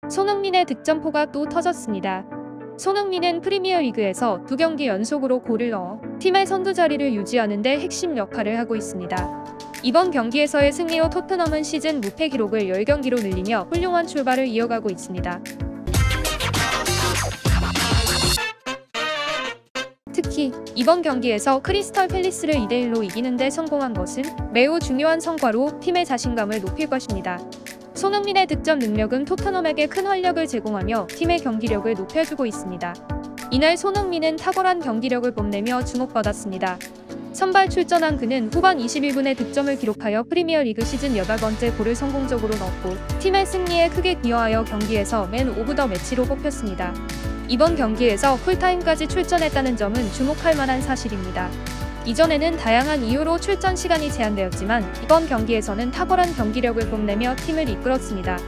손흥민의 득점포가 또 터졌습니다. 손흥민은 프리미어리그에서 2경기 연속으로 골을 넣어 팀의 선두 자리를 유지하는 데 핵심 역할을 하고 있습니다. 이번 경기에서의 승리로 토트넘은 시즌 무패 기록을 10경기로 늘리며 훌륭한 출발을 이어가고 있습니다. 특히 이번 경기에서 크리스털 팰리스를 2대1로 이기는 데 성공한 것은 매우 중요한 성과로 팀의 자신감을 높일 것입니다. 손흥민의 득점 능력은 토트넘에게 큰 활력을 제공하며 팀의 경기력을 높여주고 있습니다. 이날 손흥민은 탁월한 경기력을 뽐내며 주목받았습니다. 선발 출전한 그는 후반 21분에 득점을 기록하여 프리미어리그 시즌 8번째 골을 성공적으로 넣었고 팀의 승리에 크게 기여하여 경기에서 맨 오브 더 매치로 뽑혔습니다. 이번 경기에서 풀타임까지 출전했다는 점은 주목할 만한 사실입니다. 이전에는 다양한 이유로 출전 시간이 제한되었지만 이번 경기에서는 탁월한 경기력을 뽐내며 팀을 이끌었습니다.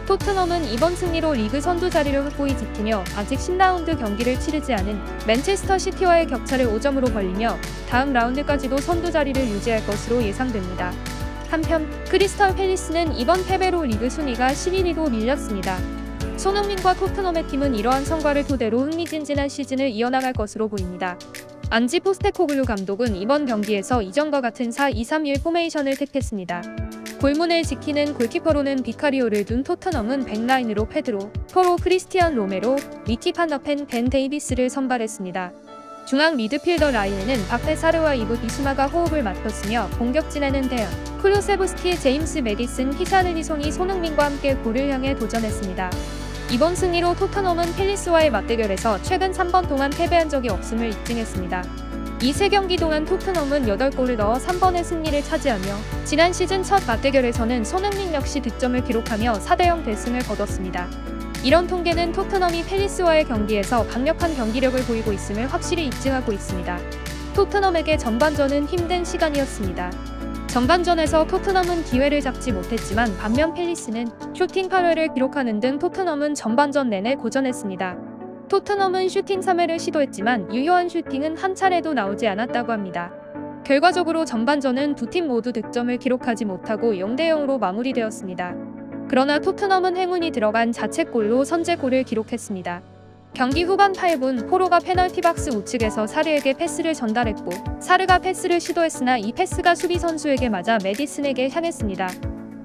토트넘은 이번 승리로 리그 선두 자리를 확고히 지키며 아직 10라운드 경기를 치르지 않은 맨체스터 시티와의 격차를 5점으로 벌리며 다음 라운드까지도 선두 자리를 유지할 것으로 예상됩니다. 한편 크리스털 팰리스는 이번 패배로 리그 순위가 11위로 밀렸습니다. 손흥민과 토트넘의 팀은 이러한 성과를 토대로 흥미진진한 시즌을 이어나갈 것으로 보입니다. 안지 포스테코글루 감독은 이번 경기에서 이전과 같은 4-2-3-1 포메이션을 택했습니다. 골문을 지키는 골키퍼로는 비카리오를 둔 토트넘은 백라인으로 페드로, 포로 크리스티안 로메로, 리키 판더펜, 벤 데이비스를 선발했습니다. 중앙 미드필더 라인에는 박페사르와 이브 비수마가 호흡을 맞췄으며 공격진에는 대현, 쿠루세부스키, 제임스 메디슨, 히샤르리송이 손흥민과 함께 골을 향해 도전했습니다. 이번 승리로 토트넘은 팰리스와의 맞대결에서 최근 3번 동안 패배한 적이 없음을 입증했습니다. 이 3경기 동안 토트넘은 8골을 넣어 3번의 승리를 차지하며 지난 시즌 첫 맞대결에서는 손흥민 역시 득점을 기록하며 4대0 대승을 거뒀습니다. 이런 통계는 토트넘이 팰리스와의 경기에서 강력한 경기력을 보이고 있음을 확실히 입증하고 있습니다. 토트넘에게 전반전은 힘든 시간이었습니다. 전반전에서 토트넘은 기회를 잡지 못했지만 반면 팰리스는 슈팅 8회를 기록하는 등 토트넘은 전반전 내내 고전했습니다. 토트넘은 슈팅 3회를 시도했지만 유효한 슈팅은 한 차례도 나오지 않았다고 합니다. 결과적으로 전반전은 두 팀 모두 득점을 기록하지 못하고 0대0으로 마무리되었습니다. 그러나 토트넘은 행운이 들어간 자책골로 선제골을 기록했습니다. 경기 후반 8분 포로가 페널티 박스 우측에서 사르에게 패스를 전달했고 사르가 패스를 시도했으나 이 패스가 수비 선수에게 맞아 메디슨에게 향했습니다.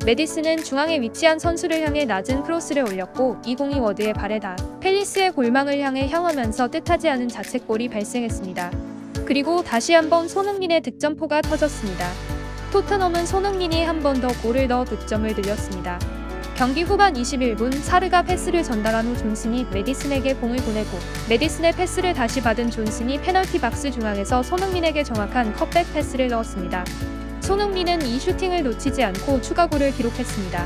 메디슨은 중앙에 위치한 선수를 향해 낮은 크로스를 올렸고 이 공이 워드의 발에 닿아 팰리스의 골망을 향해 향하면서 뜻하지 않은 자책골이 발생했습니다. 그리고 다시 한번 손흥민의 득점포가 터졌습니다. 토트넘은 손흥민이 한 번 더 골을 넣어 득점을 늘렸습니다. 경기 후반 21분 사르가 패스를 전달한 후 존슨이 메디슨에게 공을 보내고 메디슨의 패스를 다시 받은 존슨이 페널티 박스 중앙에서 손흥민에게 정확한 컵백 패스를 넣었습니다. 손흥민은 이 슈팅을 놓치지 않고 추가골을 기록했습니다.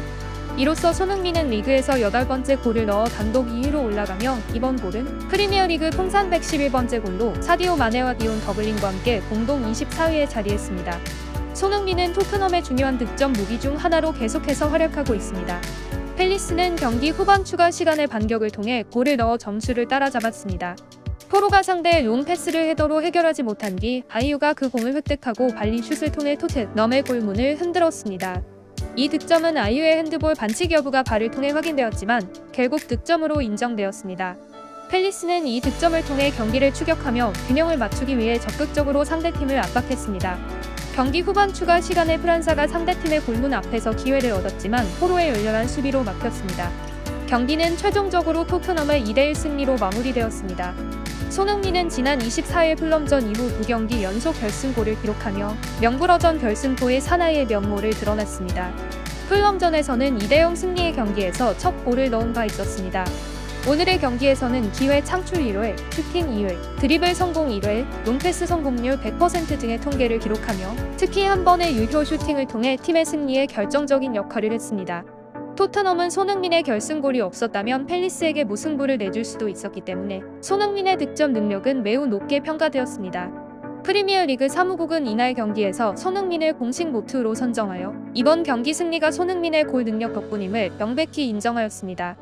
이로써 손흥민은 리그에서 8번째 골을 넣어 단독 2위로 올라가며 이번 골은 프리미어리그 통산 111번째 골로 사디오 마네와 디온 더블링과 함께 공동 24위에 자리했습니다. 손흥민은 토트넘의 중요한 득점 무기 중 하나로 계속해서 활약하고 있습니다. 팰리스는 경기 후반 추가 시간의 반격을 통해 골을 넣어 점수를 따라잡았습니다. 포로가 상대의 롱 패스를 헤더로 해결하지 못한 뒤 아이유가 그 공을 획득하고 발린 슛을 통해 토트넘의 골문을 흔들었습니다. 이 득점은 아이유의 핸드볼 반칙 여부가 VAR을 통해 확인되었지만 결국 득점으로 인정되었습니다. 팰리스는 이 득점을 통해 경기를 추격하며 균형을 맞추기 위해 적극적으로 상대팀을 압박했습니다. 경기 후반 추가 시간에 프란사가 상대팀의 골문 앞에서 기회를 얻었지만 포로의 열렬한 수비로 막혔습니다. 경기는 최종적으로 토트넘의 2대1 승리로 마무리되었습니다. 손흥민은 지난 24일 풀럼전 이후 2경기 연속 결승골을 기록하며 명불허전 결승포의 사나이의 면모를 드러냈습니다. 풀럼전에서는 2대0 승리의 경기에서 첫 골을 넣은 바 있었습니다. 오늘의 경기에서는 기회 창출 1회, 슈팅 2회, 드리블 성공 1회, 롱패스 성공률 100% 등의 통계를 기록하며 특히 한 번의 유효 슈팅을 통해 팀의 승리에 결정적인 역할을 했습니다. 토트넘은 손흥민의 결승골이 없었다면 팰리스에게 무승부를 내줄 수도 있었기 때문에 손흥민의 득점 능력은 매우 높게 평가되었습니다. 프리미어리그 사무국은 이날 경기에서 손흥민을 공식 모트로 선정하여 이번 경기 승리가 손흥민의 골 능력 덕분임을 명백히 인정하였습니다.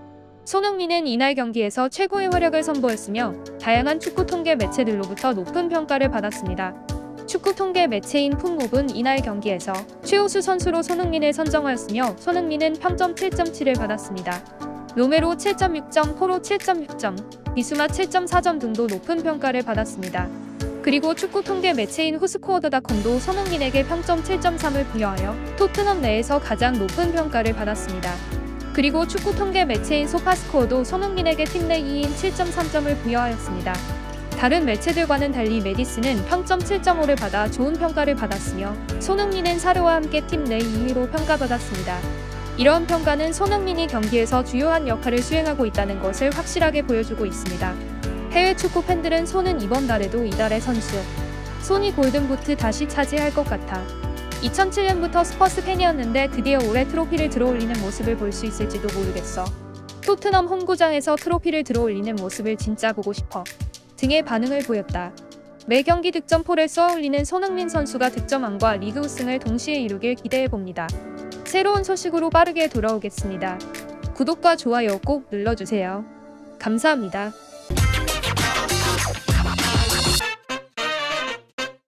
손흥민은 이날 경기에서 최고의 활약을 선보였으며 다양한 축구 통계 매체들로부터 높은 평가를 받았습니다. 축구 통계 매체인 풋mov은 이날 경기에서 최우수 선수로 손흥민을 선정하였으며 손흥민은 평점 7.7을 받았습니다. 로메로 7.6점, 포로 7.6점, 비수마 7.4점 등도 높은 평가를 받았습니다. 그리고 축구 통계 매체인 후스코어더닷컴도 손흥민에게 평점 7.3을 부여하여 토트넘 내에서 가장 높은 평가를 받았습니다. 그리고 축구 통계 매체인 소파스코어도 손흥민에게 팀 내 2위인 7.3점을 부여하였습니다. 다른 매체들과는 달리 메디스는 평점 7.5를 받아 좋은 평가를 받았으며 손흥민은 사료와 함께 팀 내 2위로 평가받았습니다. 이러한 평가는 손흥민이 경기에서 주요한 역할을 수행하고 있다는 것을 확실하게 보여주고 있습니다. 해외 축구 팬들은 손은 이번 달에도 이달의 선수, 손이 골든부트 다시 차지할 것 같아 2007년부터 스퍼스 팬이었는데 드디어 올해 트로피를 들어올리는 모습을 볼 수 있을지도 모르겠어. 토트넘 홈구장에서 트로피를 들어올리는 모습을 진짜 보고 싶어. 등의 반응을 보였다. 매 경기 득점포를 쏘아올리는 손흥민 선수가 득점왕과 리그 우승을 동시에 이루길 기대해봅니다. 새로운 소식으로 빠르게 돌아오겠습니다. 구독과 좋아요 꼭 눌러주세요. 감사합니다.